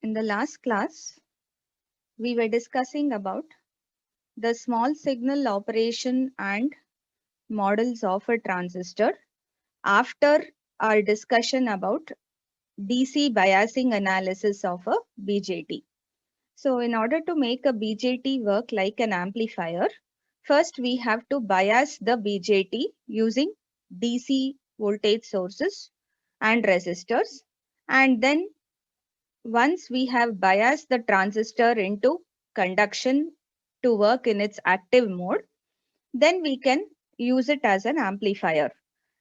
In the last class, we were discussing about the small signal operation and models of a transistor after our discussion about DC biasing analysis of a BJT. So in order to make a BJT work like an amplifier, first we have to bias the BJT using DC voltage sources and resistors, and then once we have biased the transistor into conduction to work in its active mode, then we can use it as an amplifier.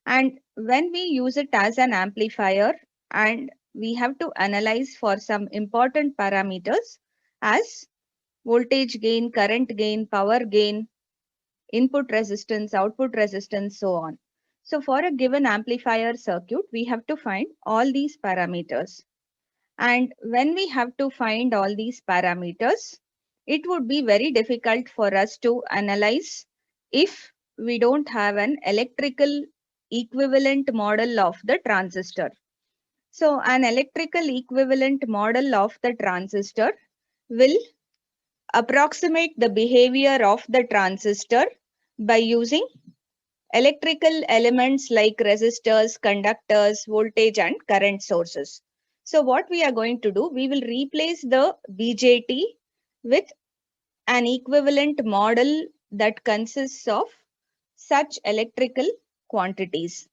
And when we use it as an amplifier, and we have to analyze for some important parameters as voltage gain, current gain, power gain, input resistance, output resistance, so on. So for a given amplifier circuit, we have to find all these parameters. And when we have to find all these parameters, it would be very difficult for us to analyze if we don't have an electrical equivalent model of the transistor. So an electrical equivalent model of the transistor will approximate the behavior of the transistor by using electrical elements like resistors, conductors, voltage and current sources. So what we are going to do, we will replace the BJT with an equivalent model that consists of such electrical quantities.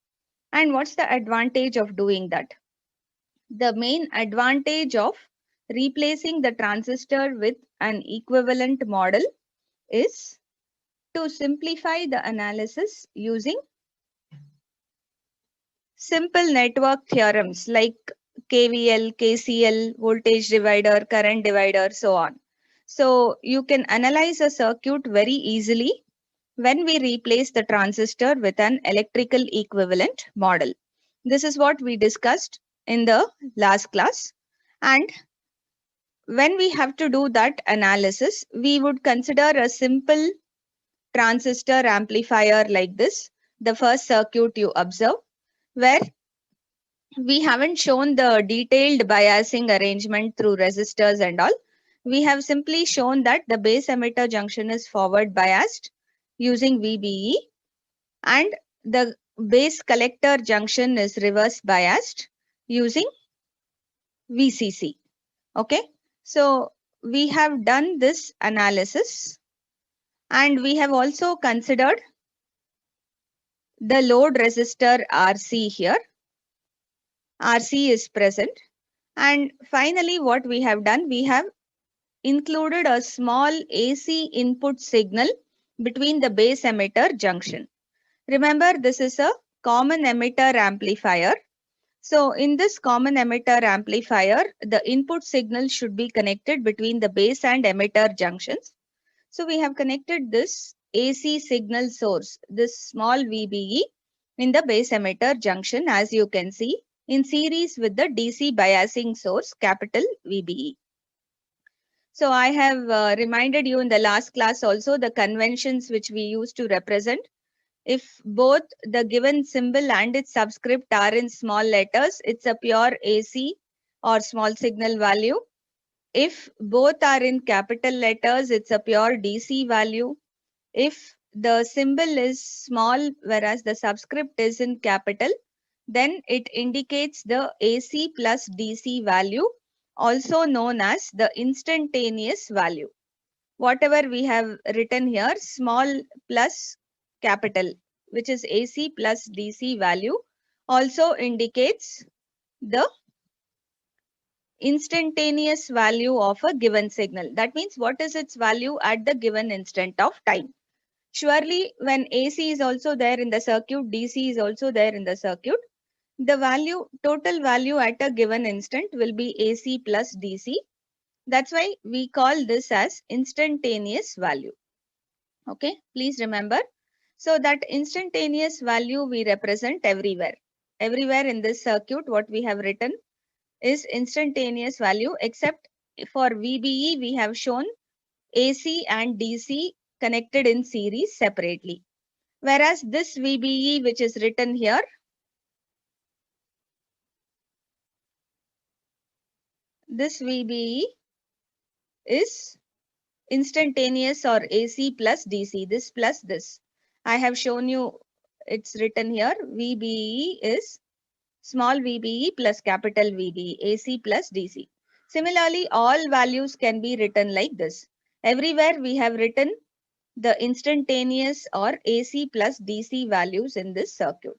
And what's the advantage of doing that? The main advantage of replacing the transistor with an equivalent model is to simplify the analysis using simple network theorems like KVL, KCL, voltage divider, current divider, so on. So you can analyze a circuit very easily when we replace the transistor with an electrical equivalent model. This is what we discussed in the last class. And when we have to do that analysis, we would consider a simple transistor amplifier like this, the first circuit you observe, where we haven't shown the detailed biasing arrangement through resistors and all. We have simply shown that the base emitter junction is forward biased using VBE and the base collector junction is reverse biased using VCC. Okay, so we have done this analysis and we have also considered the load resistor RC here. RC is present. And finally, what we have done, we have included a small AC input signal between the base emitter junction. Remember, this is a common emitter amplifier. So in this common emitter amplifier, the input signal should be connected between the base and emitter junctions. So we have connected this AC signal source, this small VBE, in the base emitter junction, as you can see, in series with the DC biasing source, capital VBE. So I have reminded you in the last class also the conventions which we use to represent. If both the given symbol and its subscript are in small letters, it's a pure AC or small signal value. If both are in capital letters, it's a pure DC value. If the symbol is small whereas the subscript is in capital, then it indicates the AC plus DC value, also known as the instantaneous value. Whatever we have written here, small plus capital, which is AC plus DC value, also indicates the instantaneous value of a given signal. That means what is its value at the given instant of time. Surely when AC is also there in the circuit, DC is also there in the circuit, the value, total value at a given instant will be AC plus DC. That's why we call this as instantaneous value. Okay, please remember. So that instantaneous value we represent everywhere. Everywhere in this circuit, what we have written is instantaneous value, except for VBE, we have shown AC and DC connected in series separately. Whereas this VBE, which is written here, this VBE is instantaneous or AC plus DC, this plus this. I have shown you, it's written here, VBE is small VBE plus capital VBE, AC plus DC. Similarly, all values can be written like this. Everywhere we have written the instantaneous or AC plus DC values in this circuit.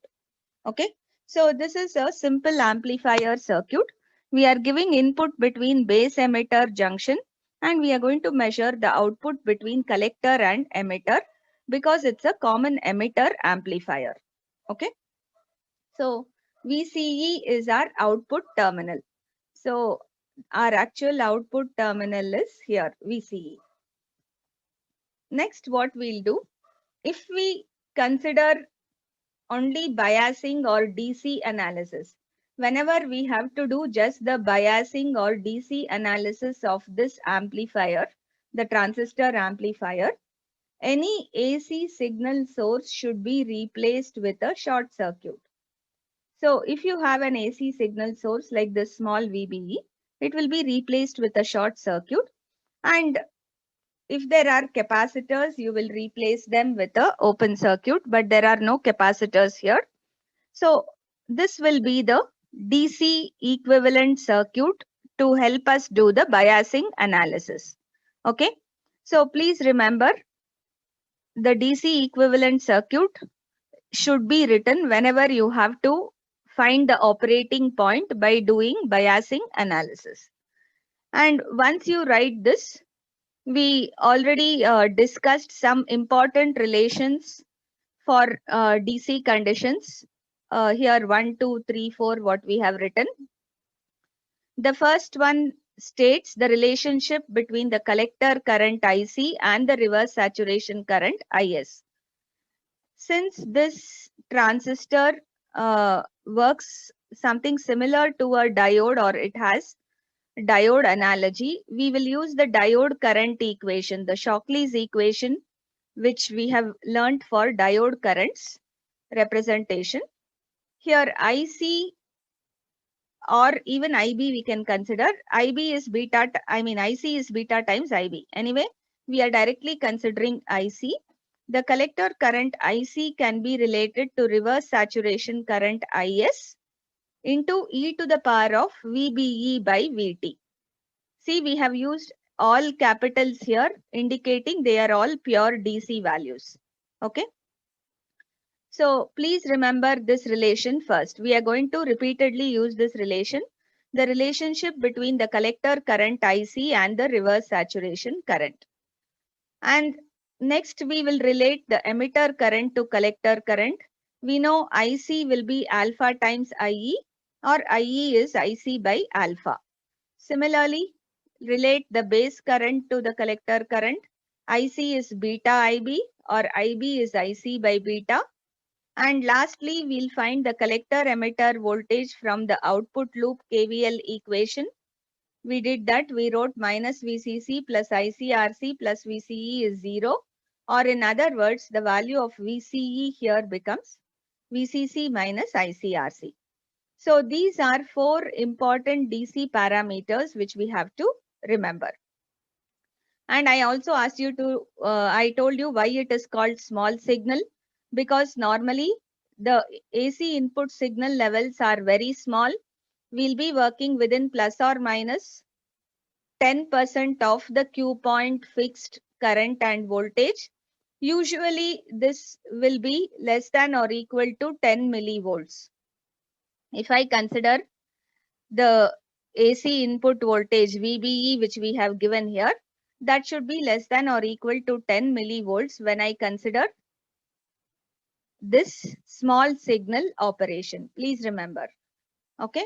Okay, so this is a simple amplifier circuit. We are giving input between base emitter junction and we are going to measure the output between collector and emitter because it's a common emitter amplifier. Okay, so VCE is our output terminal. So our actual output terminal is here, VCE. Next, what we'll do, if we consider only biasing or DC analysis, whenever we have to do just the biasing or DC analysis of this amplifier, the transistor amplifier, any AC signal source should be replaced with a short circuit. So if you have an AC signal source like this small VBE, it will be replaced with a short circuit. And if there are capacitors, you will replace them with a open circuit, but there are no capacitors here. So this will be the DC equivalent circuit to help us do the biasing analysis. Okay. So please remember the DC equivalent circuit should be written whenever you have to find the operating point by doing biasing analysis. And once you write this, we already discussed some important relations for DC conditions. Here 1, 2, 3, 4 what we have written. The first one states the relationship between the collector current IC and the reverse saturation current IS. Since this transistor works something similar to a diode or it has diode analogy, we will use the diode current equation, the Shockley's equation, which we have learned for diode currents representation. Here IC or even IB we can consider. IB is beta, IC is beta times IB. Anyway, we are directly considering IC. The collector current IC can be related to reverse saturation current IS into e to the power of VBE by VT. See, we have used all capitals here, indicating they are all pure DC values. Okay. So please remember this relation first. We are going to repeatedly use this relation, the relationship between the collector current IC and the reverse saturation current. And next we will relate the emitter current to collector current. We know IC will be alpha times IE or IE is IC by alpha. Similarly, relate the base current to the collector current. IC is beta IB or IB is IC by beta. And lastly, we'll find the collector emitter voltage from the output loop KVL equation. We did that. We wrote minus VCC plus ICRC plus VCE is 0. Or in other words, the value of VCE here becomes VCC minus ICRC. So these are 4 important DC parameters which we have to remember. And I also asked you to, I told you why it is called small signal, because normally the AC input signal levels are very small. We'll be working within plus or minus 10% of the Q point fixed current and voltage. Usually this will be less than or equal to 10 millivolts. If I consider the AC input voltage VBE which we have given here, that should be less than or equal to 10 millivolts when I consider this small signal operation. Please remember. Okay.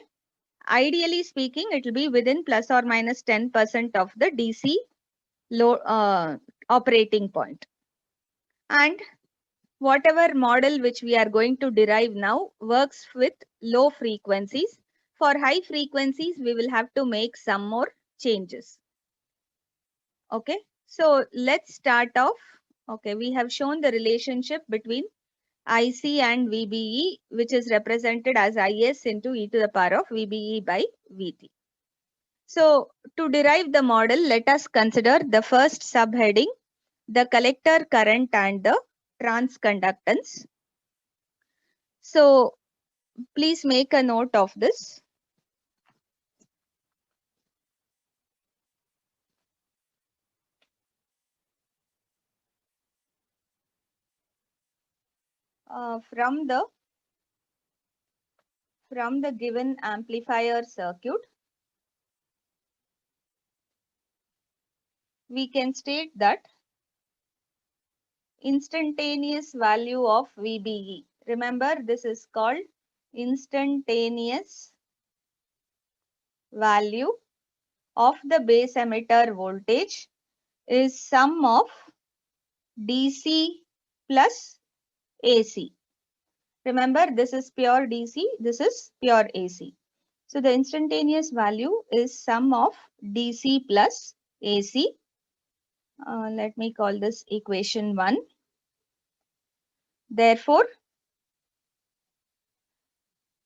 Ideally speaking, it will be within plus or minus 10% of the DC load operating point. And whatever model which we are going to derive now works with low frequencies. For high frequencies, we will have to make some more changes. Okay, so let's start off. Okay, we have shown the relationship between IC and VBE, which is represented as IS into e to the power of VBE by VT. So to derive the model, let us consider the first subheading, the collector current and the transconductance. So please make a note of this. From the given amplifier circuit, we can state that instantaneous value of VBE. Remember, this is called instantaneous value of the base emitter voltage is sum of DC plus AC. Remember, this is pure DC, this is pure AC. So the instantaneous value is sum of DC plus AC. Let me call this equation 1. Therefore,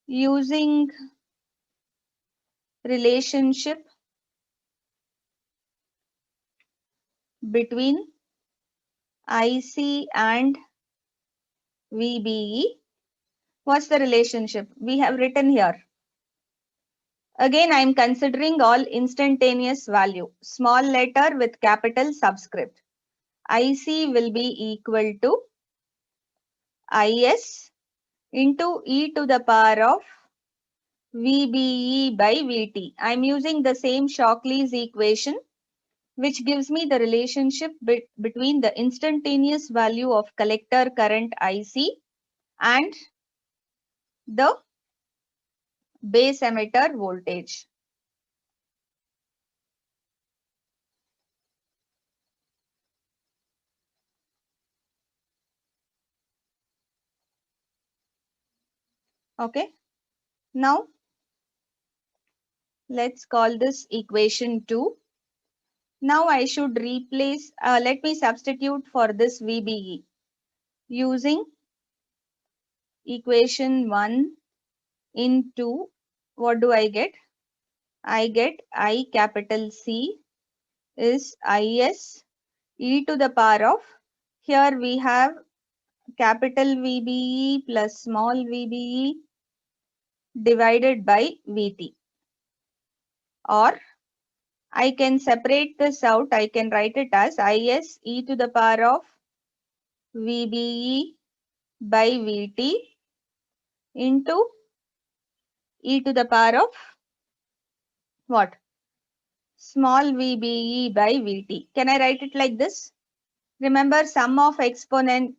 using relationship between IC and VBE, what's the relationship? We have written here. Again, I am considering all instantaneous value. Small letter with capital subscript. IC will be equal to IS into e to the power of VBE by VT. I am using the same Shockley's equation, which gives me the relationship between the instantaneous value of collector current IC and the base emitter voltage. Okay. Now, let's call this equation 2. Now I should replace, let me substitute for this VBE using equation 1 in 2. What do I get? I get I capital C is IS e to the power of, here we have capital VBE plus small VBE divided by VT. Or I can separate this out. I can write it as IS e to the power of VBE by VT into e to the power of what? Small VBE by VT. Can I write it like this? Remember, sum of exponent,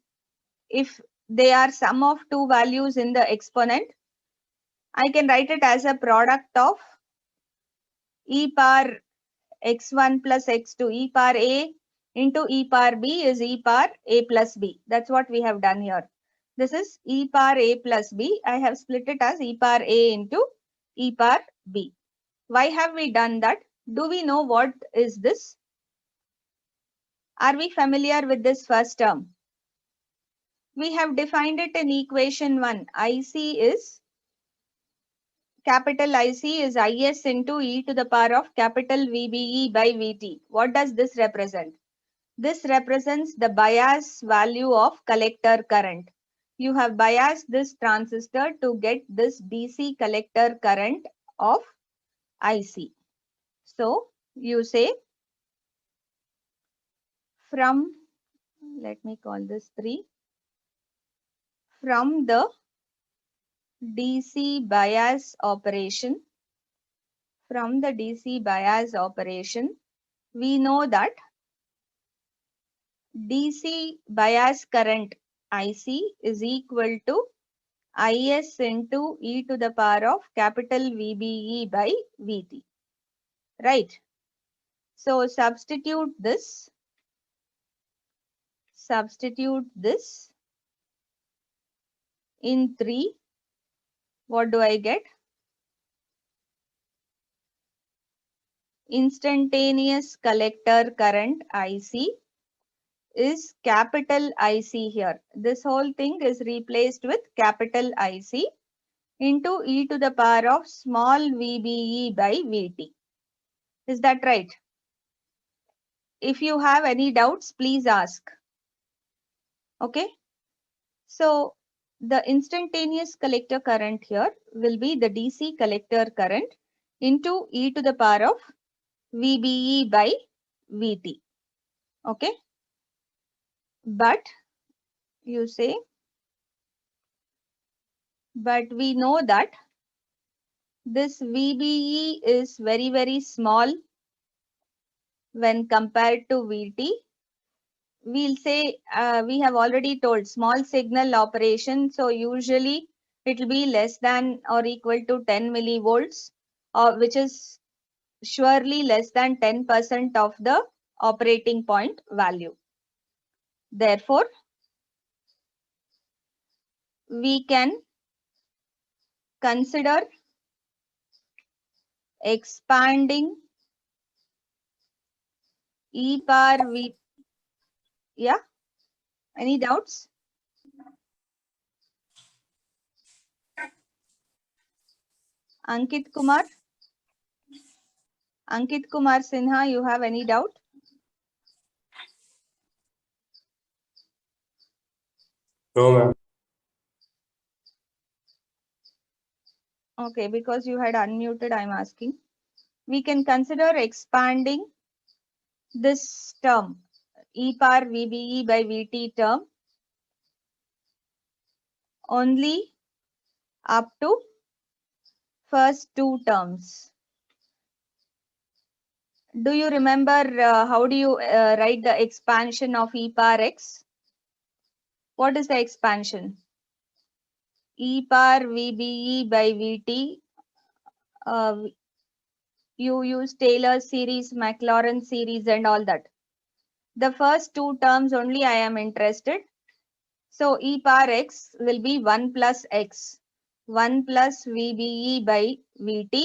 if they are sum of two values in the exponent, I can write it as a product of e power x1 plus x2, e power a into e power b is e power a plus b. That's what we have done here. This is e power a plus b. I have split it as e power a into e power b. Why have we done that? Do we know what is this? Are we familiar with this first term? We have defined it in equation 1. IC is, capital IC is IS into e to the power of capital VBE by VT. What does this represent? This represents the bias value of collector current. You have biased this transistor to get this DC collector current of IC. So you say from, let me call this 3, from the DC bias operation, we know that DC bias current IC is equal to IS into e to the power of capital VBE by VT. Right? So substitute this in 3. What do I get? Instantaneous collector current IC is capital IC here. This whole thing is replaced with capital IC into e to the power of small VBE by VT. Is that right? If you have any doubts, please ask. Okay. So the instantaneous collector current here will be the DC collector current into e to the power of VBE by VT. Okay. But you say, but we know that this VBE is very, very small when compared to VT. We'll say we have already told small signal operation. So usually it will be less than or equal to 10 millivolts, which is surely less than 10% of the operating point value. Therefore, we can consider expanding E power V. Yeah, any doubts? Ankit Kumar? Ankit Kumar Sinha, you have any doubt? No, ma'am. Okay, because you had unmuted, I'm asking. We can consider expanding this term, E power VBE by VT term, only up to first two terms. Do you remember how do you write the expansion of E power X? What is the expansion? E power VBE by VT. You use Taylor series, Maclaurin series and all that. The first two terms only I am interested. So E power X will be 1 plus X. 1 plus VBE by VT.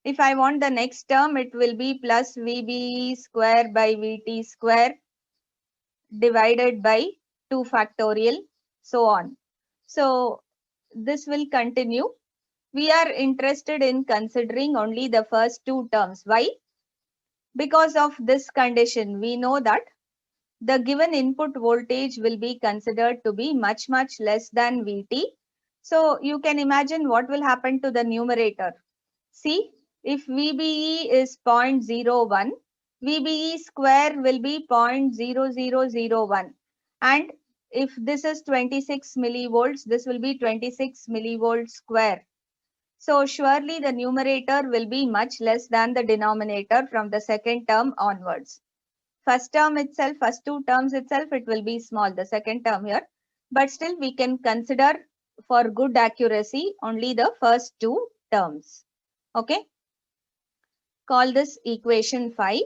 If I want the next term, it will be plus VBE square by VT square divided by 2 factorial, so on. So this will continue. We are interested in considering only the first two terms. Why? Because of this condition, we know that the given input voltage will be considered to be much, much less than VT. So you can imagine what will happen to the numerator. See, if VBE is 0.01, VBE square will be 0.0001. And if this is 26 millivolts, this will be 26 millivolts square. So surely the numerator will be much less than the denominator from the second term onwards. First term itself, first two terms itself, it will be small, the second term here. But still we can consider for good accuracy only the first two terms. Okay. Call this equation 5.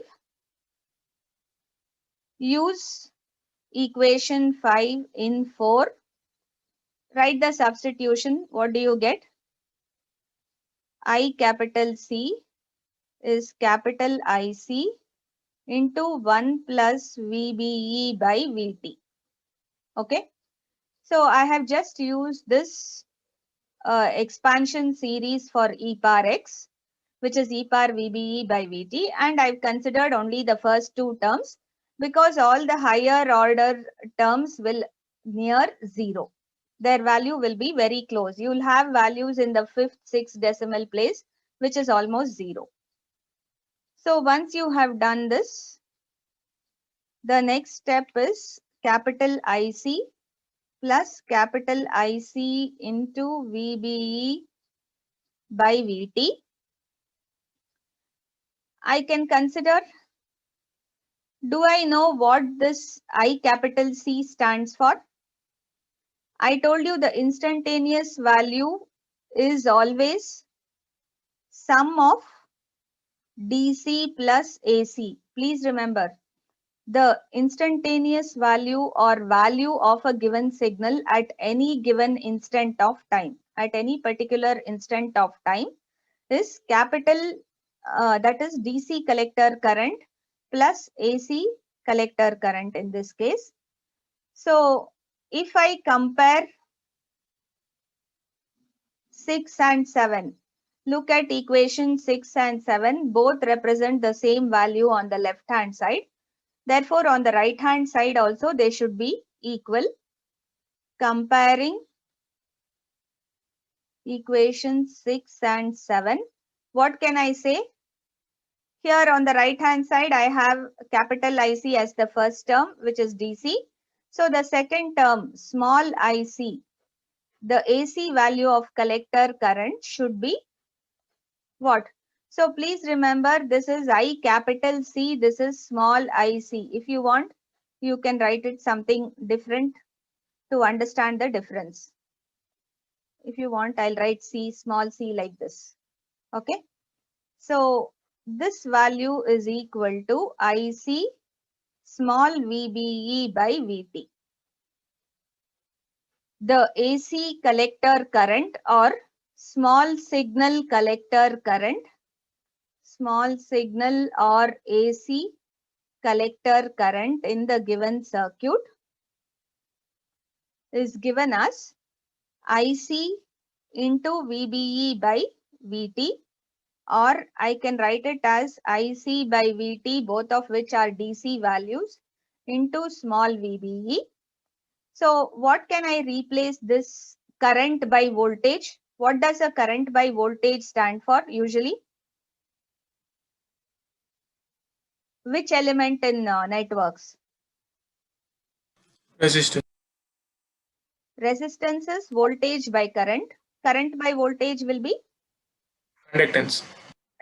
Use equation 5 in 4. Write the substitution. What do you get? I capital C is capital IC into 1 plus VBE by VT. Okay. So I have just used this expansion series for E power X, which is E power VBE by VT, and I've considered only the first two terms because all the higher order terms will near 0. Their value will be very close. You will have values in the 5th, 6th decimal place, which is almost 0. So once you have done this, the next step is capital IC plus capital IC into VBE by VT. I can consider, do I know what this I capital C stands for? I told you the instantaneous value is always sum of DC plus AC. Please remember, the instantaneous value or value of a given signal at any given instant of time, at any particular instant of time, is capital, that is DC collector current plus AC collector current in this case. So if I compare 6 and 7, Look at equation 6 and 7. Both represent the same value on the left hand side. Therefore, on the right hand side also they should be equal. Comparing equations 6 and 7. What can I say? Here on the right hand side, I have capital IC as the first term, which is DC. So the second term, small IC, the AC value of collector current should be what? So please remember, this is I capital C, this is small IC. If you want, you can write it something different to understand the difference. If you want, I'll write C, small c like this. Okay. So this value is equal to IC small VBE by VT. The AC collector current or small signal collector current, small signal or AC collector current in the given circuit is given as IC into VBE by VT, or I can write it as IC by VT, both of which are DC values, into small VBE. So what can I replace this current by voltage? What does a current by voltage stand for usually? Which element in networks? Resistance. Resistance is voltage by current. Current by voltage will be Conductance.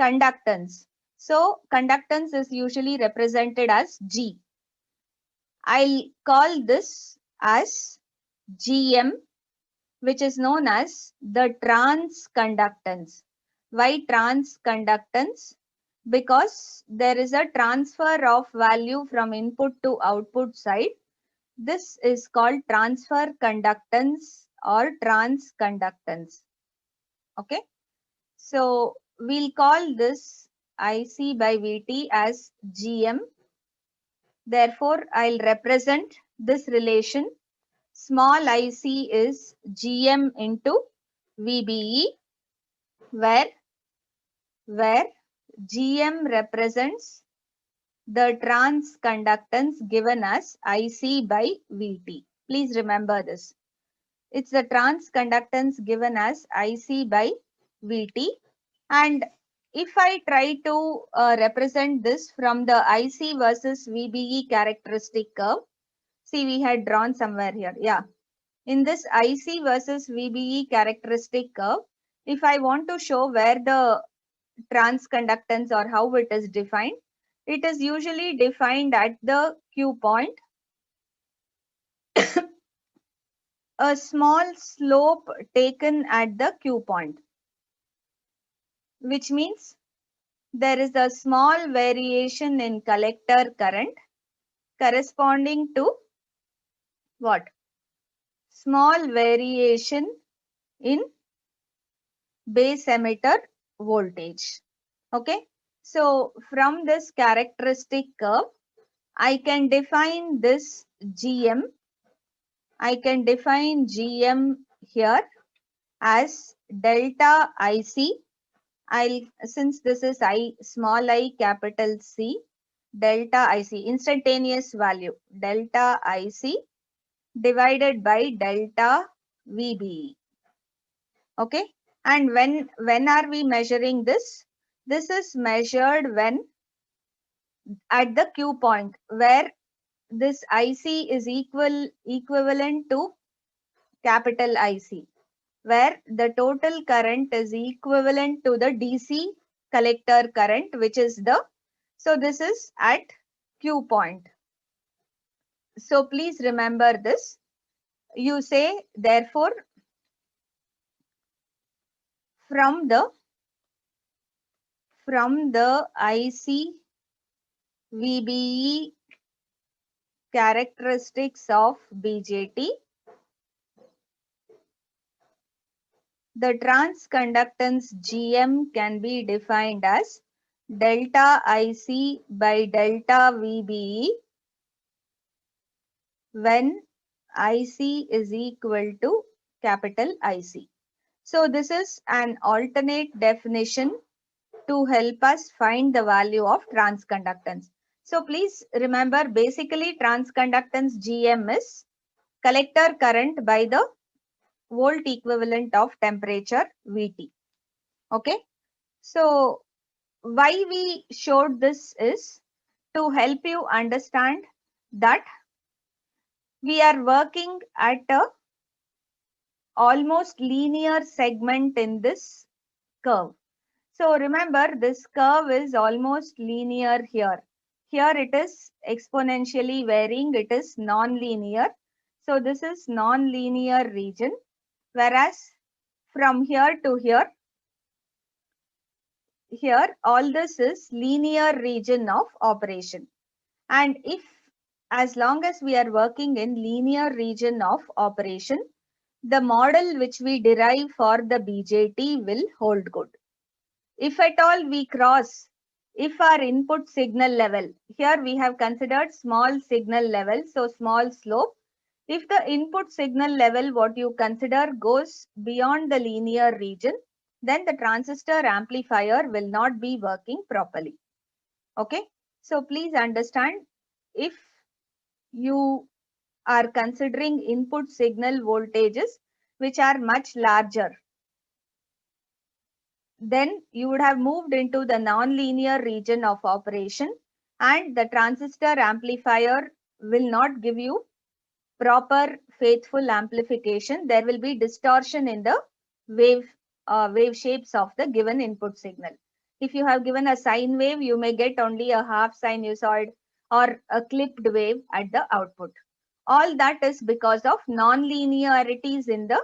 conductance. So conductance is usually represented as G. I'll call this as GM, which is known as the transconductance. Why transconductance? Because there is a transfer of value from input to output side. This is called transfer conductance or transconductance. Okay. So we'll call this IC by VT as GM. Therefore, I'll represent this relation. Small IC is GM into VBE, where GM represents the transconductance given as IC by VT. Please remember this. It's the transconductance given as IC by VT. And if I try to represent this from the IC versus VBE characteristic curve, see, we had drawn somewhere here. Yeah. In this IC versus VBE characteristic curve, if I want to show where the transconductance or how it is defined, it is usually defined at the Q point. A small slope taken at the Q point, which means there is a small variation in collector current corresponding to what? Small variation in base emitter voltage. Okay. So from this characteristic curve, I can define this GM. I can define GM here as delta IC. Since this is I small I capital C, delta IC, instantaneous value, delta IC divided by delta VBE. Okay. And when are we measuring this? This is measured when at the Q point, where this IC is equivalent to capital IC, where the total current is equivalent to the DC collector current, which is so this is at Q point. So please remember this. You say, therefore, from the IC VBE characteristics of BJT, the transconductance GM can be defined as delta IC by delta VBE when IC is equal to capital IC. So this is an alternate definition to help us find the value of transconductance. So please remember, basically transconductance GM is collector current by the volt equivalent of temperature VT. Okay. So why we showed this is to help you understand that we are working at a almost linear segment in this curve. So remember, this curve is almost linear here. Here it is exponentially varying, it is non-linear. So this is non-linear region, whereas from here to here all this is linear region of operation. And if, as long as we are working in linear region of operation, the model which we derive for the BJT will hold good. If at all we cross, if our input signal level, here we have considered small signal level, so small slope. If the input signal level what you consider goes beyond the linear region, then the transistor amplifier will not be working properly. Okay, so please understand, if you are considering input signal voltages which are much larger, then you would have moved into the non-linear region of operation and the transistor amplifier will not give you proper faithful amplification. There will be distortion in the wave shapes of the given input signal. If you have given a sine wave, you may get only a half sinusoid or a clipped wave at the output. All that is because of non-linearities in the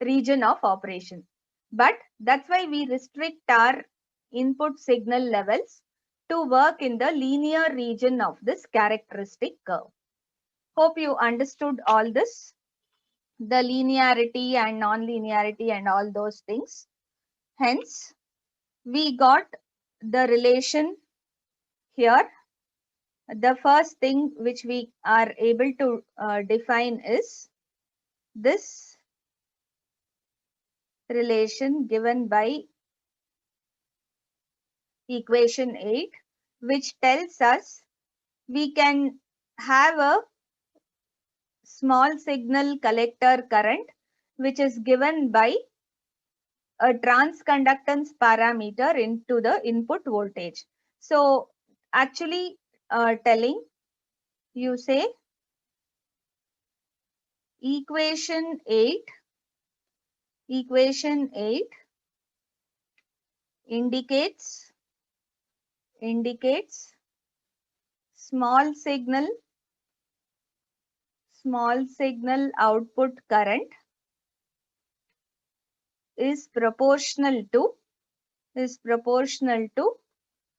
region of operation. But that's why we restrict our input signal levels to work in the linear region of this characteristic curve. Hope you understood all this, the linearity and non-linearity and all those things. Hence, we got the relation here. The first thing which we are able to define is this relation given by equation 8, which tells us we can have a small signal collector current which is given by a transconductance parameter into the input voltage. So actually telling, you say equation 8 indicates small signal output current is proportional to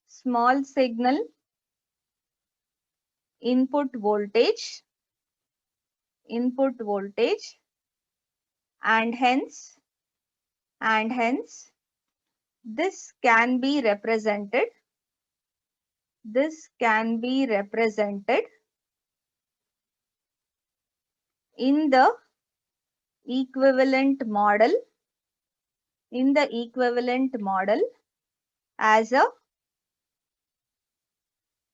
small signal input voltage and hence this can be represented in the equivalent model as a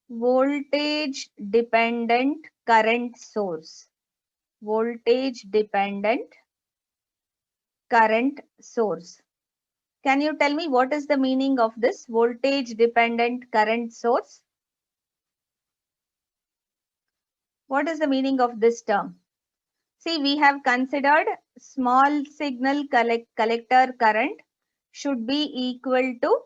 voltage dependent current source. Can you tell me what is the meaning of this voltage dependent current source? What is the meaning of this term? See, we have considered small signal collector current should be equal to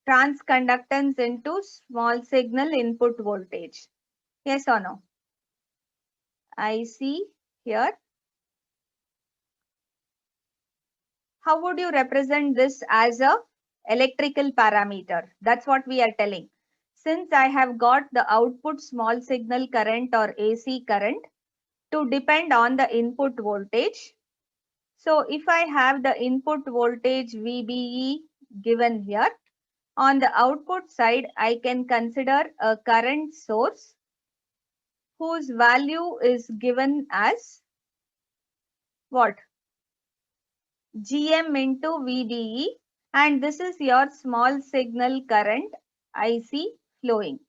transconductance into small signal input voltage. Yes or no? I see here. How would you represent this as a electrical parameter? That's what we are telling. Since I have got the output small signal current or AC current to depend on the input voltage. So if I have the input voltage VBE given here, on the output side, I can consider a current source whose value is given as what? Gm into VBE, and this is your small signal current IC flowing.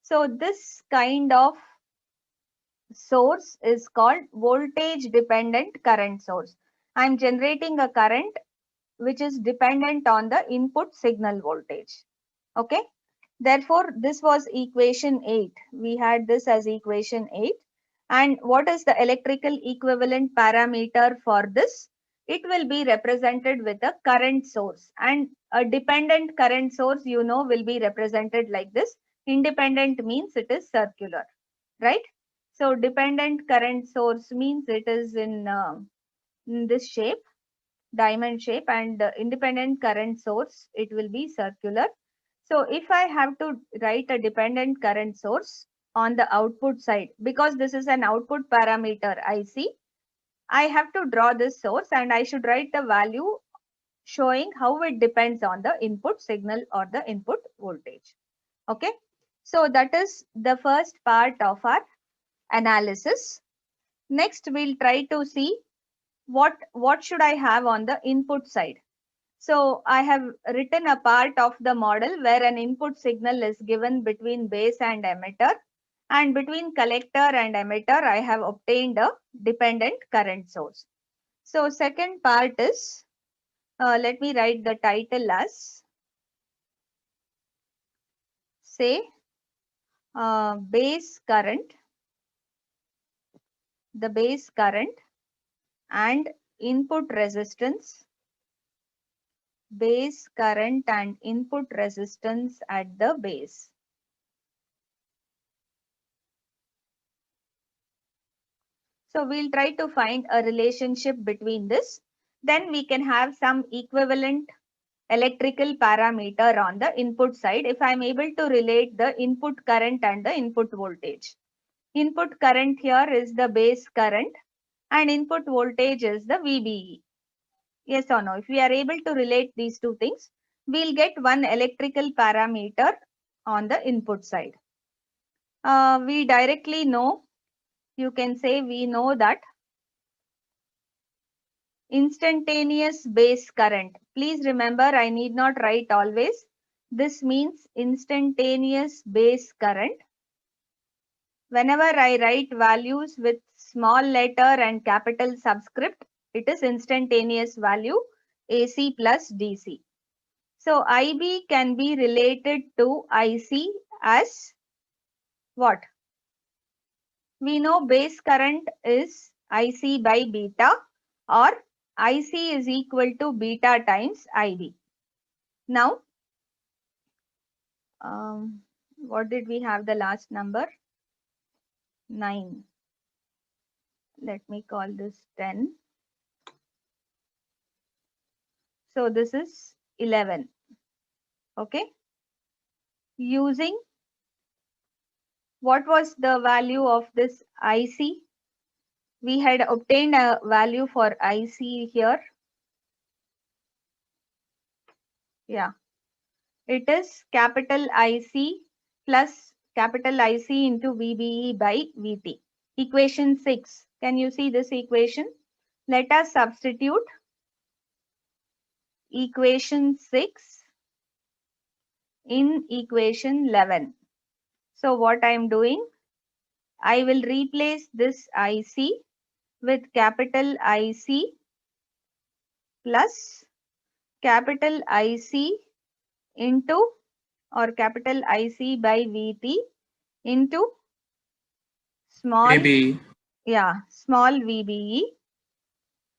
So this kind of source is called voltage dependent current source. I'm generating a current which is dependent on the input signal voltage. Okay. Therefore, this was equation 8. We had this as equation 8. And what is the electrical equivalent parameter for this? It will be represented with a current source. And a dependent current source, you know, will be represented like this. Independent means it is circular, right? So dependent current source means it is in this shape, diamond shape, and independent current source, it will be circular. So if I have to write a dependent current source on the output side, because this is an output parameter IC, I have to draw this source and I should write the value showing how it depends on the input signal or the input voltage. Okay. So that is the first part of our analysis. Next, we'll try to see what should I have on the input side. So I have written a part of the model where an input signal is given between base and emitter, and between collector and emitter I have obtained a dependent current source. So second part is, let me write the title as, say, base current, the base current and input resistance, base current and input resistance at the base. So we'll try to find a relationship between this. Then we can have some equivalent electrical parameter on the input side if I'm able to relate the input current and the input voltage. Input current here is the base current and input voltage is the VBE. Yes or no? If we are able to relate these two things, we'll get one electrical parameter on the input side. We directly know, you can say we know that instantaneous base current. Please remember, I need not write always. This means instantaneous base current. Whenever I write values with small letter and capital subscript, it is instantaneous value AC plus DC. So IB can be related to IC as what? We know base current is IC by beta, or IC is equal to beta times IB. Now, what did we have the last number? 9. Let me call this 10. So this is 11. Okay. Using, what was the value of this IC? We had obtained a value for IC here. Yeah. It is capital IC plus capital IC into VBE by VT. Equation 6. Can you see this equation? Let us substitute equation 6 in equation 11. So what I am doing, I will replace this IC with capital IC plus capital IC into, or capital IC by VT into small, Maybe. Yeah, small VBE.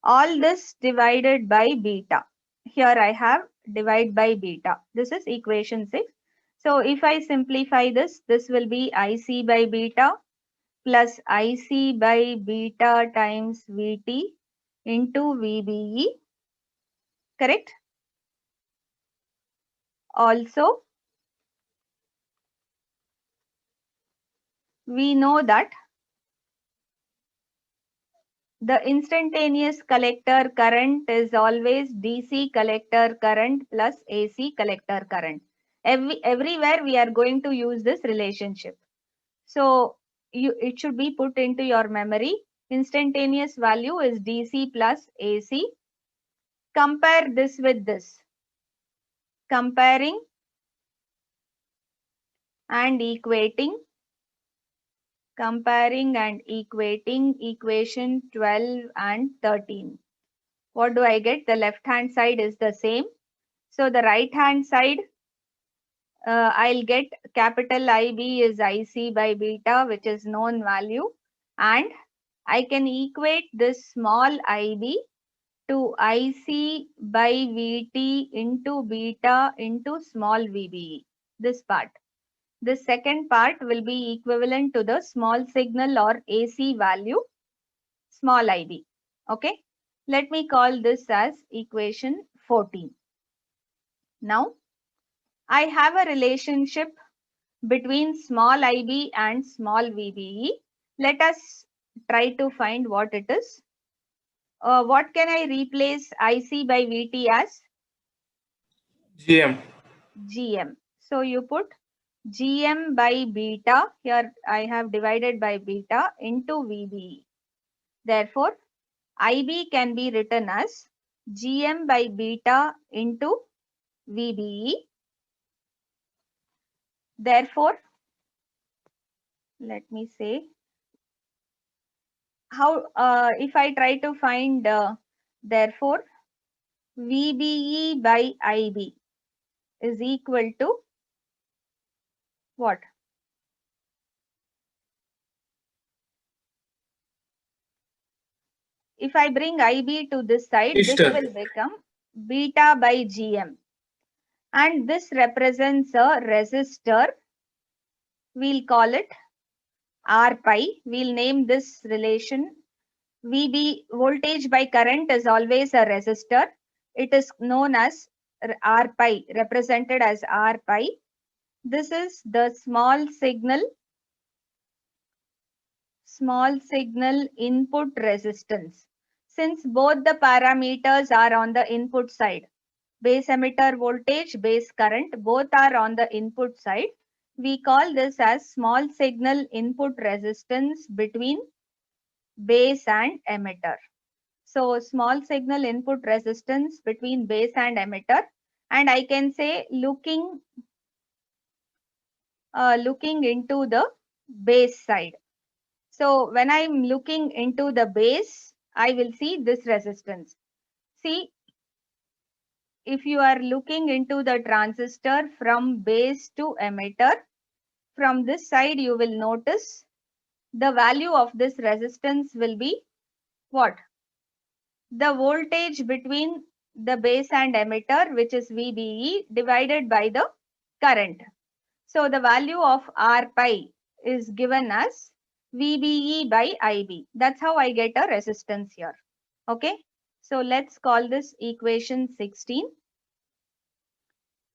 All this divided by beta. Here I have divide by beta. This is equation 6. So if I simplify this, this will be IC by beta plus IC by beta times VT into VBE. Correct? Also, we know that the instantaneous collector current is always DC collector current plus AC collector current. Everywhere we are going to use this relationship. So it should be put into your memory. Instantaneous value is DC plus AC. Compare this with this. Comparing and equating. Comparing and equating equation 12 and 13. What do I get? The left hand side is the same. So the right hand side, I'll get capital IB is IC by beta, which is known value. And I can equate this small IB to IC by VT into beta into small VBE. This part. The second part will be equivalent to the small signal or AC value, small IB. Okay. Let me call this as equation 14. Now, I have a relationship between small IB and small VBE. Let us try to find what it is. What can I replace IC by VT as? GM. GM. So you put GM by beta. Here I have divided by beta into VBE. Therefore, IB can be written as GM by beta into VBE. Therefore, let me say how if I try to find therefore VBE by IB is equal to what? If I bring IB to this side, this will become beta by GM. And this represents a resistor. We'll call it R pi. We'll name this relation. VB, voltage by current, is always a resistor. It is known as R pi, represented as R pi. This is the small signal input resistance. Since both the parameters are on the input side, base emitter voltage, base current, both are on the input side, we call this as small signal input resistance between base and emitter. So small signal input resistance between base and emitter, and I can say looking into the base side. So when I'm looking into the base, I will see this resistance. See, if you are looking into the transistor from base to emitter, from this side you will notice the value of this resistance will be what? The voltage between the base and emitter, which is VBE, divided by the current. So the value of R pi is given as VBE by IB. That's how I get a resistance here. Okay. So let's call this equation 16.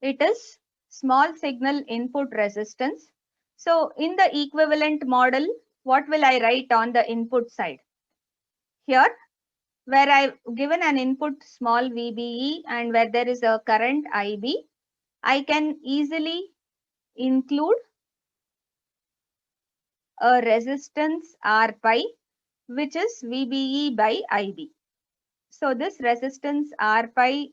It is small signal input resistance. So in the equivalent model, what will I write on the input side? Here, where I've given an input small VBE and where there is a current IB, I can easily include a resistance R pi, which is VBE by IB. So this resistance R pi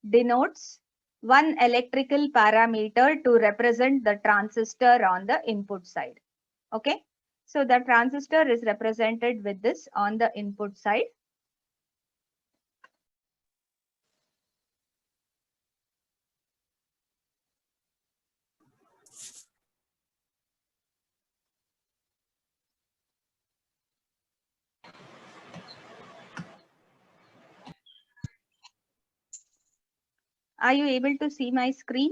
denotes one electrical parameter to represent the transistor on the input side. Okay. So the transistor is represented with this on the input side. Are you able to see my screen?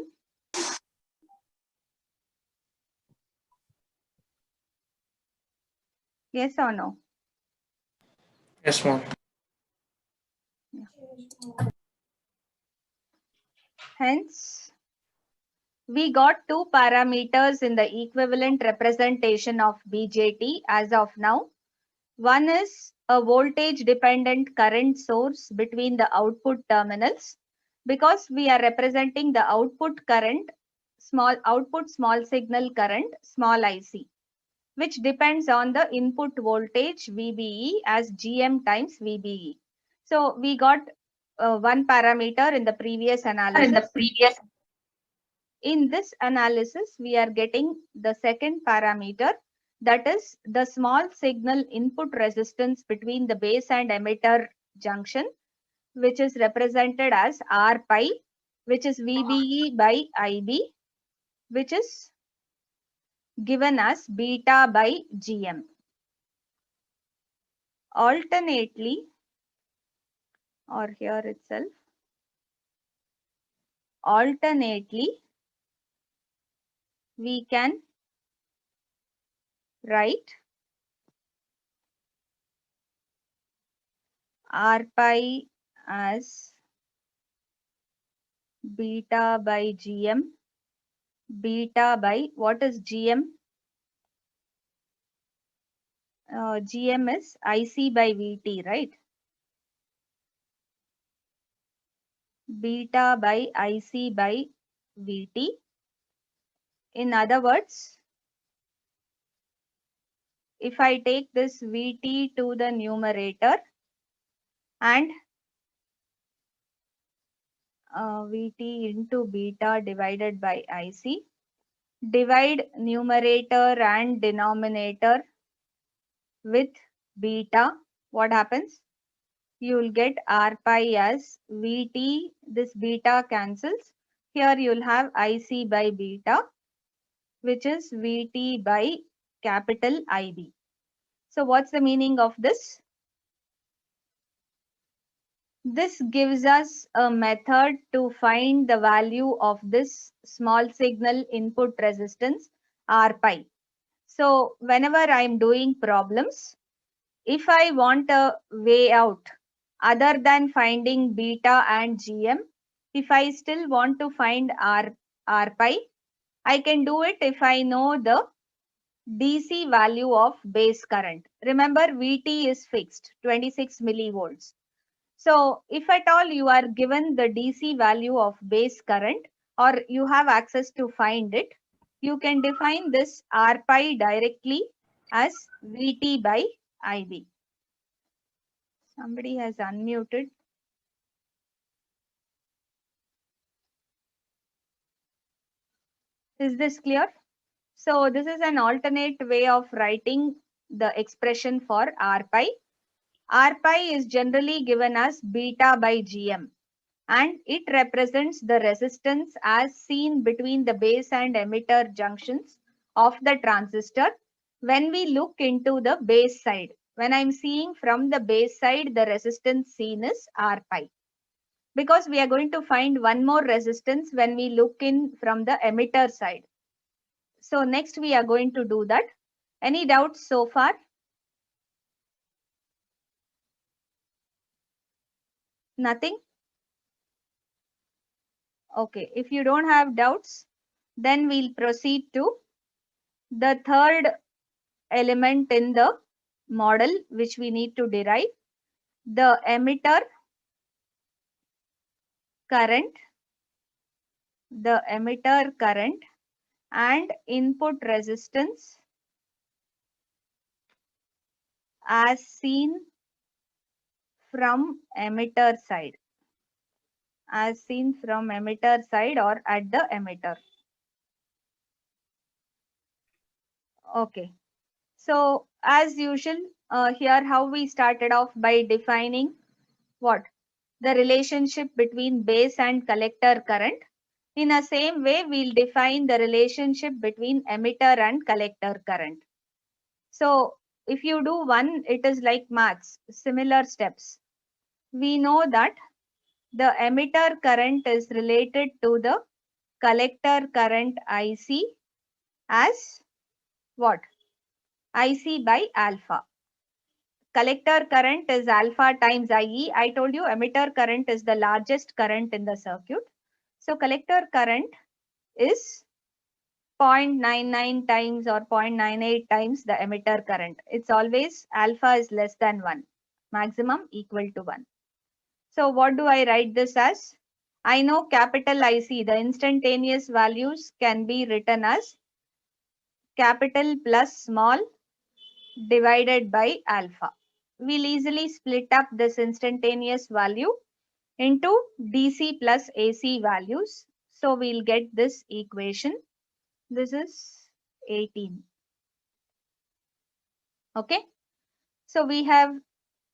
Yes or no? Yes, ma'am. Hence, we got two parameters in the equivalent representation of BJT as of now. One is a voltage dependent current source between the output terminals, because we are representing the output current, small signal current, small IC, which depends on the input voltage VBE as GM times VBE. So we got one parameter in the previous analysis. In this analysis, we are getting the second parameter, that is the small signal input resistance between the base and emitter junction, which is represented as R pi, which is VBE by IB, which is given as beta by GM. Alternately, or here itself, alternately, we can write R pi as beta by GM, beta by, what is GM? GM is IC by VT, right? Beta by IC by VT. In other words, if I take this VT to the numerator and VT into beta divided by IC, divide numerator and denominator with beta, what happens? You will get R pi as VT, this beta cancels. Here you will have IC by beta, which is VT by capital IB. So what's the meaning of this? This gives us a method to find the value of this small signal input resistance R pi. So whenever I'm doing problems, if I want a way out other than finding beta and GM, if I still want to find R pi, I can do it if I know the DC value of base current. Remember, VT is fixed, 26 millivolts. So if at all you are given the DC value of base current or you have access to find it, you can define this R pi directly as VT by IB. Somebody has unmuted. Is this clear? So this is an alternate way of writing the expression for R pi. R pi is generally given as beta by GM and it represents the resistance as seen between the base and emitter junctions of the transistor when we look into the base side. When I'm seeing from the base side, the resistance seen is R pi. Because we are going to find one more resistance when we look in from the emitter side. So next we are going to do that. Any doubts so far? Nothing? Okay, if you don't have doubts, then we'll proceed to the third element in the model which we need to derive, the emitter current, and input resistance as seen from emitter side, or at the emitter. Okay, so as usual, here how we started off by defining what? The relationship between base and collector current. In the same way, we'll define the relationship between emitter and collector current. So if you do one, it is like maths, similar steps. We know that the emitter current is related to the collector current IC as what? IC by alpha. Collector current is alpha times IE. I told you emitter current is the largest current in the circuit. So collector current is 0.99 times or 0.98 times the emitter current. It's always alpha is less than 1, maximum equal to 1. So what do I write this as? I know capital IC, the instantaneous values can be written as capital plus small divided by alpha. We'll easily split up this instantaneous value into DC plus AC values. So we'll get this equation. This is 18. Okay. So we have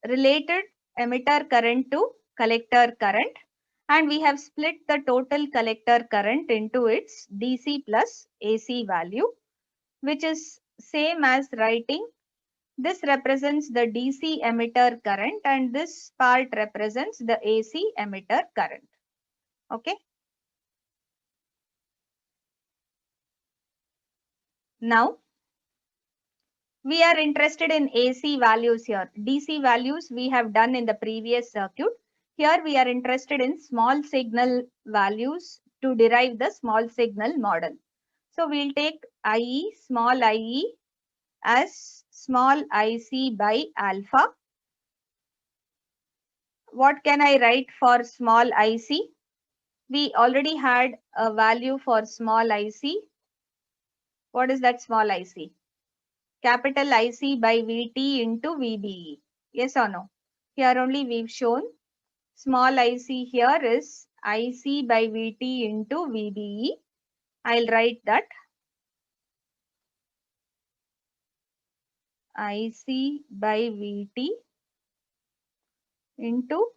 related emitter current to collector current, and we have split the total collector current into its DC plus AC value, which is same as writing this represents the DC emitter current and this part represents the AC emitter current. Okay. Now we are interested in AC values here. DC values we have done in the previous circuit. Here we are interested in small signal values to derive the small signal model. So we'll take IE, small IE as small IC by alpha. What can I write for small IC? We already had a value for small IC. What is that small IC? Capital IC by VT into VBE. Yes or no? Here only we've shown small IC here is IC by VT into VBE. I'll write that IC by VT into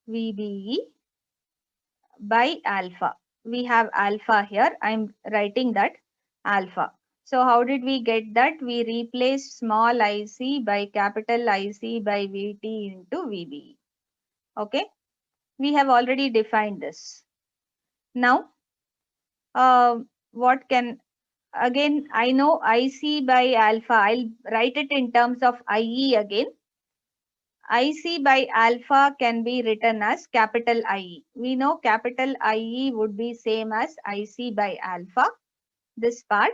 VBE by alpha. We have alpha here. I'm writing that alpha. So how did we get that? We replaced small IC by capital IC by VT into VBE. Okay. We have already defined this. Now, what can, again, I know IC by alpha. I'll write it in terms of IE again. IC by alpha can be written as capital IE. We know capital IE would be same as IC by alpha, this part.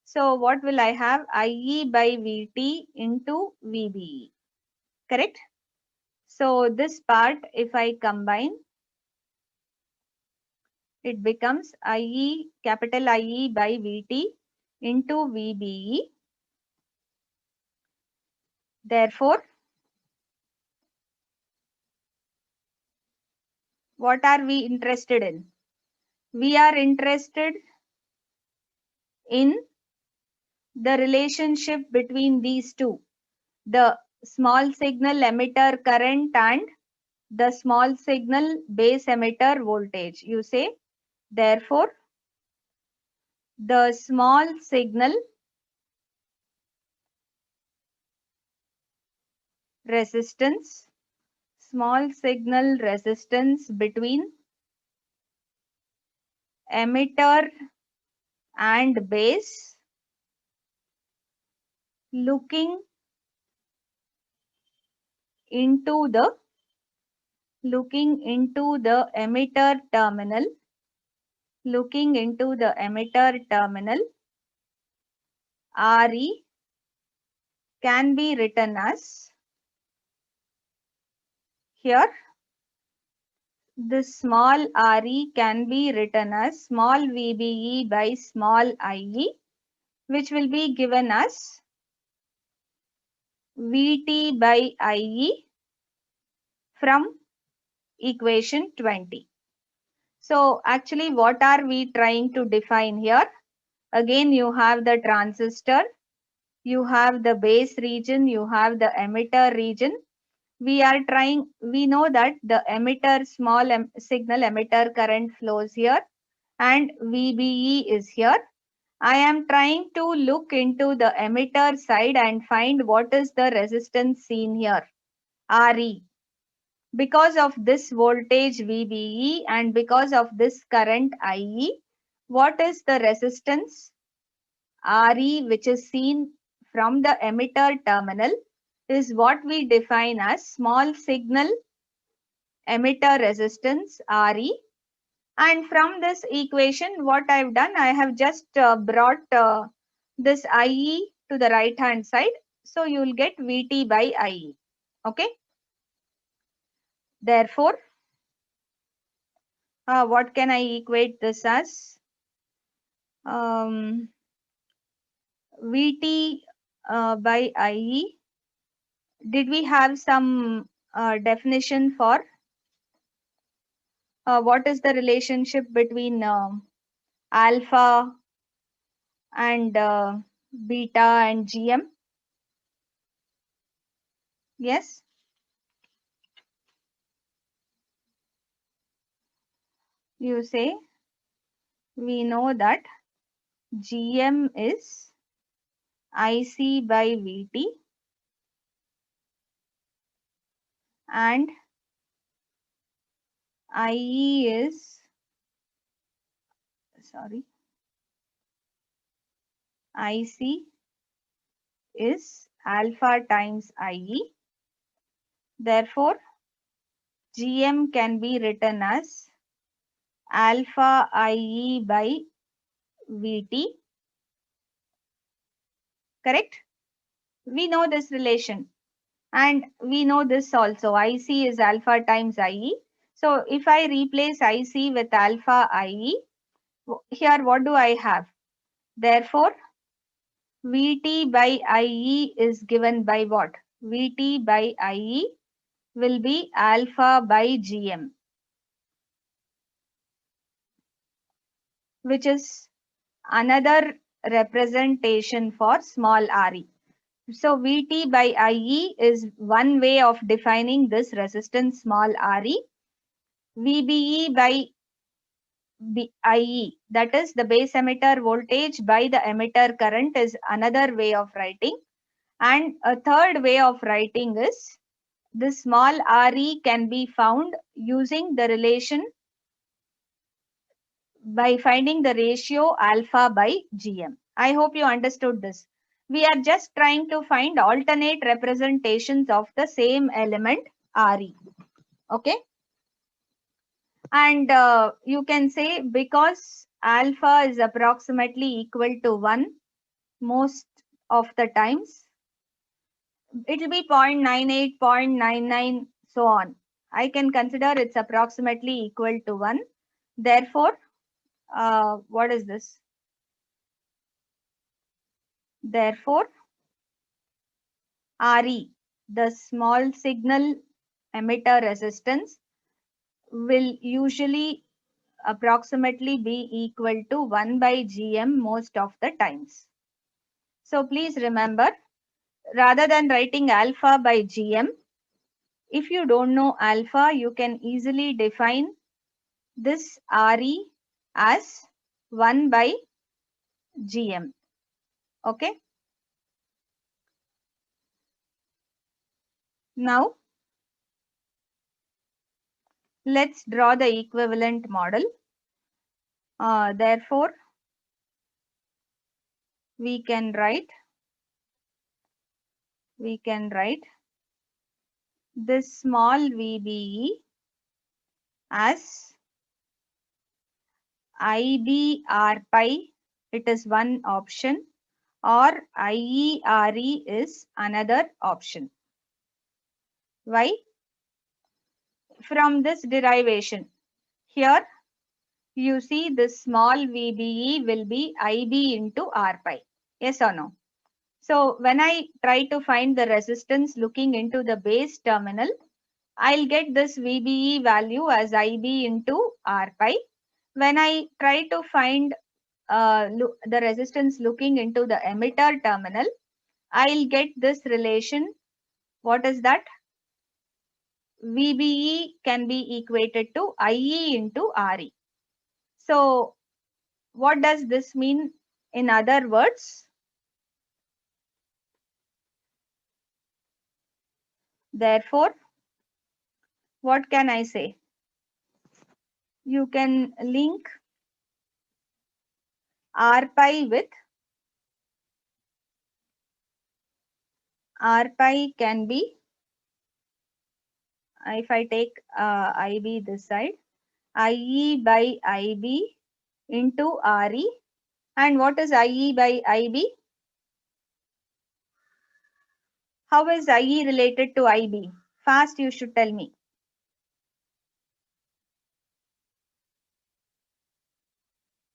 So what will I have? IE by VT into VBE. Correct? So this part, if I combine, it becomes IE, capital IE by VT into VBE. Therefore, what are we interested in? We are interested in the relationship between these two, the small signal emitter current and the small signal base emitter voltage. You say, therefore, the small signal resistance, between emitter and base looking into the emitter terminal, RE can be written as, here this small RE can be written as small VBE by small IE, which will be given as VT by IE from equation 20. So actually what are we trying to define here? Again, you have the transistor, you have the base region, you have the emitter region. We know that the emitter, signal emitter current flows here and VBE is here. I am trying to look into the emitter side and find what is the resistance seen here, RE. Because of this voltage VBE and because of this current IE, what is the resistance RE which is seen from the emitter terminal is what we define as small signal emitter resistance RE. And from this equation, what I've done, I have just brought this IE to the right hand side. So you will get VT by IE. Okay. Therefore, what can I equate this as? Vt by IE. Did we have some definition for what is the relationship between alpha and beta and GM? Yes. You say we know that GM is IC by Vt and IE is, sorry, IC is alpha times IE. Therefore, GM can be written as alpha IE by Vt. Correct? We know this relation and we know this also. IC is alpha times IE. So if I replace IC with alpha IE, here what do I have? Therefore, Vt by IE is given by what? Vt by IE will be alpha by GM, which is another representation for small re. So Vt by IE is one way of defining this resistance small re. VBE by IE, that is the base emitter voltage by the emitter current, is another way of writing. And a third way of writing is this small re can be found using the relation by finding the ratio alpha by GM. I hope you understood this. We are just trying to find alternate representations of the same element Re. Okay. And you can say because alpha is approximately equal to 1 most of the times, it will be 0.98, 0.99, so on. I can consider it's approximately equal to 1. Therefore, what is this? Therefore, Re, the small signal emitter resistance, will usually approximately be equal to 1 by GM most of the times. So please remember, rather than writing alpha by GM, if you don't know alpha, you can easily define this Re as 1 by GM. Okay. Now, let's draw the equivalent model. Therefore, we can write this small VBE as IBR pi, it is one option, or IERE is another option. Why? From this derivation, here you see this small VBE will be IB into R pi. Yes or no? So when I try to find the resistance looking into the base terminal, I'll get this VBE value as IB into R pi. When I try to find the resistance looking into the emitter terminal, I'll get this relation. What is that? VBE can be equated to IE into RE. So what does this mean in other words? Therefore, what can I say? You can link R pi with R pi can be, if I take IB this side, IE by IB into RE. And what is IE by IB? How is IE related to IB? Fast, you should tell me.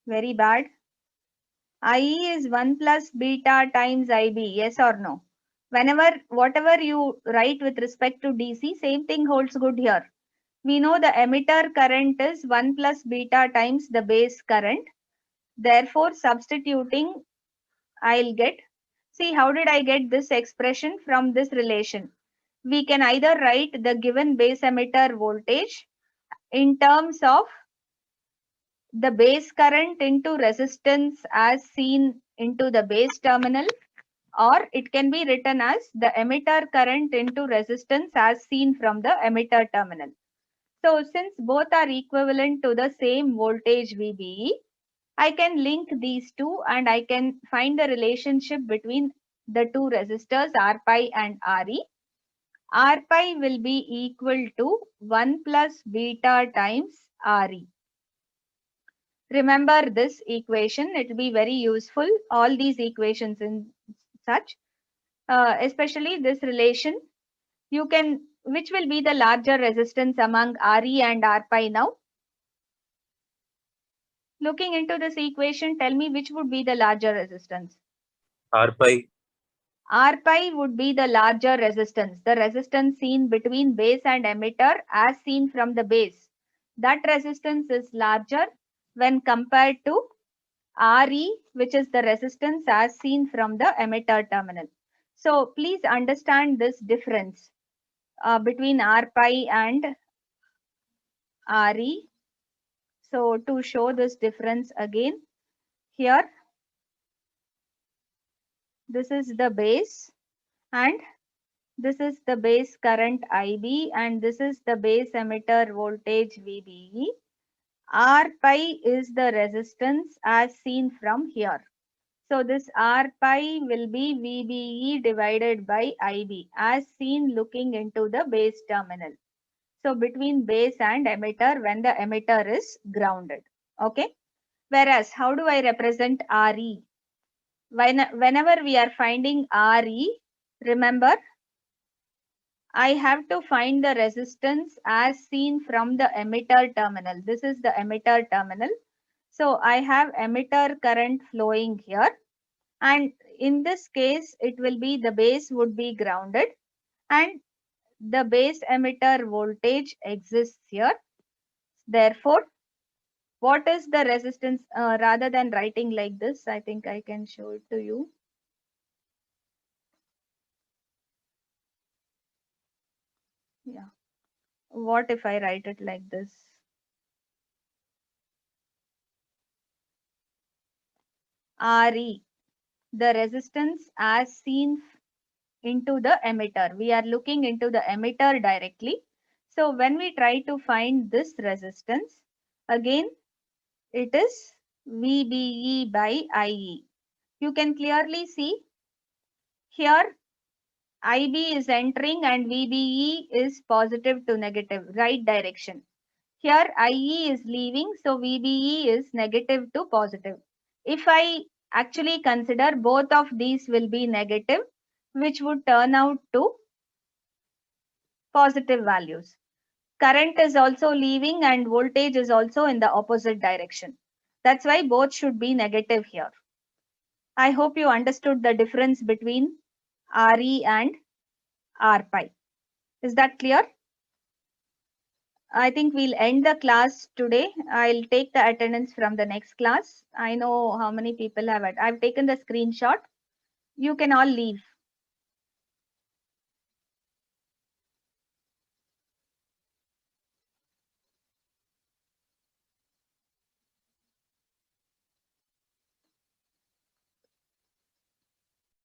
Very bad. IE is 1 plus beta times IB, yes or no? Whatever you write with respect to DC, same thing holds good here. We know the emitter current is 1 plus beta times the base current. Therefore, substituting, I'll get, see how did I get this expression from this relation? We can either write the given base emitter voltage in terms of the base current into resistance as seen into the base terminal, or it can be written as the emitter current into resistance as seen from the emitter terminal. So since both are equivalent to the same voltage VBE, I can link these two and I can find the relationship between the two resistors R pi and RE. R pi will be equal to 1 plus beta times RE. Remember this equation, it will be very useful, all these equations in such, especially this relation. You can, which will be the larger resistance among RE and R pi now? Looking into this equation, tell me which would be the larger resistance. R pi. R pi would be the larger resistance, the resistance seen between base and emitter as seen from the base. That resistance is larger when compared to RE, which is the resistance as seen from the emitter terminal. So please understand this difference between R pi and RE. So to show this difference again, here, this is the base and this is the base current IB and this is the base emitter voltage VBE. R pi is the resistance as seen from here. So this R pi will be VBE divided by IB as seen looking into the base terminal. So between base and emitter when the emitter is grounded. Okay. Whereas how do I represent RE? Whenever we are finding RE, remember I have to find the resistance as seen from the emitter terminal. This is the emitter terminal. So I have emitter current flowing here. And in this case, it will be the base would be grounded and the base emitter voltage exists here. Therefore, what is the resistance? Rather than writing like this, I think I can show it to you. Yeah. What if I write it like this? RE, the resistance as seen into the emitter. We are looking into the emitter directly. So when we try to find this resistance, again, it is VBE by IE. You can clearly see here IB is entering and VBE is positive to negative, right direction. Here IE is leaving, so VBE is negative to positive. If I actually consider both of these will be negative, which would turn out to positive values. Current is also leaving and voltage is also in the opposite direction. That's why both should be negative here. I hope you understood the difference between RE and R pi. Is that clear? I think we'll end the class today. I'll take the attendance from the next class. I know how many people have it. I've taken the screenshot. You can all leave.